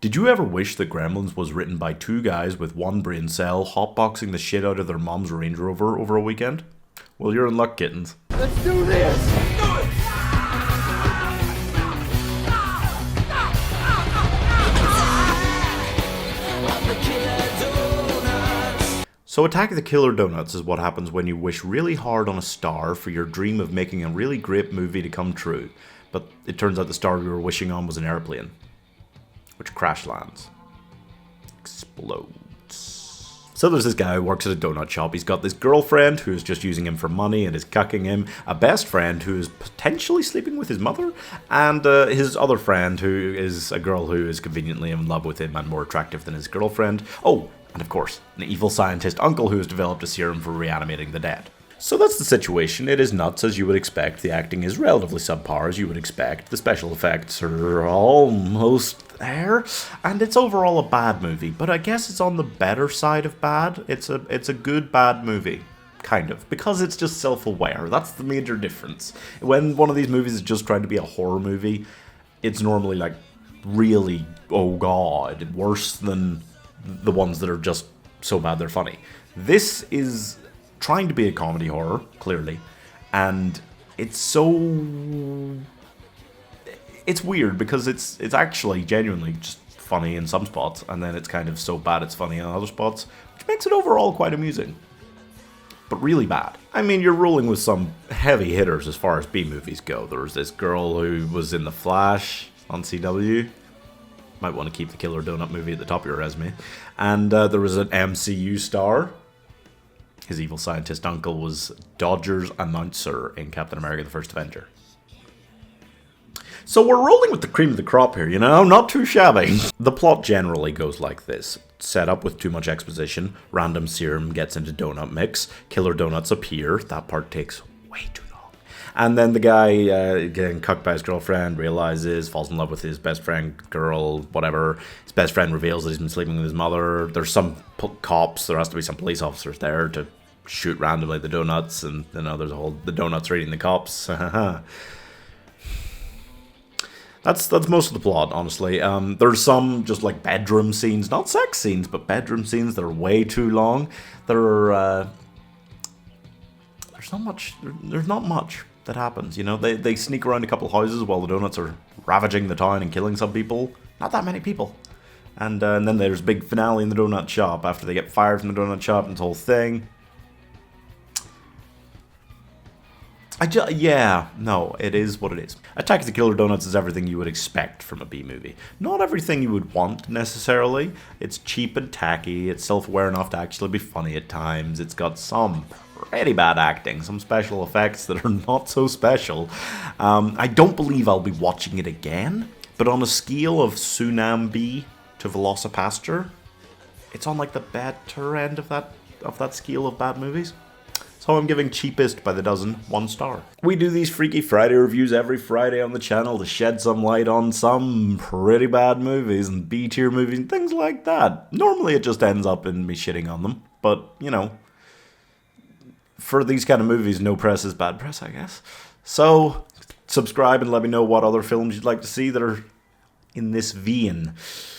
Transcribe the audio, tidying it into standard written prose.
Did you ever wish that Gremlins was written by two guys with one brain cell hotboxing the shit out of their mom's Range Rover over a weekend? Well, you're in luck, kittens. Let's do this! Do it! So Attack of the Killer Donuts is what happens when you wish really hard on a star for your dream of making a really great movie to come true. But it turns out the star you were wishing on was an airplane, which crash lands. Explodes. So there's this guy who works at a donut shop. He's got this girlfriend who's just using him for money and is cucking him, a best friend who is potentially sleeping with his mother, and his other friend who is a girl who is conveniently in love with him and more attractive than his girlfriend. Oh, and of course, an evil scientist uncle who has developed a serum for reanimating the dead. So that's the situation. It is nuts as you would expect. The acting is relatively subpar as you would expect. The special effects are almost there. And it's overall a bad movie. But I guess it's on the better side of bad. It's a good bad movie. Kind of. Because it's just self-aware. That's the major difference. When one of these movies is just trying to be a horror movie, it's normally like really, oh god, worse than the ones that are just so bad they're funny. This is trying to be a comedy horror, clearly, and it's weird because it's actually genuinely just funny in some spots, and then it's kind of so bad it's funny in other spots, which makes it overall quite amusing. But really bad. I mean, you're rolling with some heavy hitters as far as B movies go. There was this girl who was in The Flash on CW. Might want to keep the Killer Donut movie at the top of your resume. And there was an MCU star. His evil scientist uncle was Dodgers announcer in Captain America: The First Avenger. So we're rolling with the cream of the crop here, you know? Not too shabby. The plot generally goes like this. Set up with too much exposition. Random serum gets into donut mix. Killer donuts appear. That part takes way too long. And then the guy, getting cucked by his girlfriend, realizes, falls in love with his best friend, girl, whatever. His best friend reveals that he's been sleeping with his mother. There's some cops, there has to be some police officers there to shoot randomly the donuts, and you know, there's the donuts raiding the cops. That's most of the plot, honestly. There's some just like bedroom scenes, not sex scenes, but bedroom scenes that are way too long. There's not much that happens, you know. They sneak around a couple houses while the donuts are ravaging the town and killing some people. Not that many people. And then there's a big finale in the donut shop after they get fired from the donut shop and this whole thing. Yeah, no, it is what it is. Attack of the Killer Donuts is everything you would expect from a B movie. Not everything you would want, necessarily. It's cheap and tacky, it's self-aware enough to actually be funny at times, it's got some pretty bad acting, some special effects that are not so special. I don't believe I'll be watching it again, but on a scale of Tsunami to Velocipaster, it's on like the better end of that scale of bad movies. So I'm giving Cheapest by the Dozen 1 star. We do these Freaky Friday reviews every Friday on the channel to shed some light on some pretty bad movies and B-tier movies and things like that. Normally it just ends up in me shitting on them, but, you know, for these kind of movies, no press is bad press, I guess. So, subscribe and let me know what other films you'd like to see that are in this vein.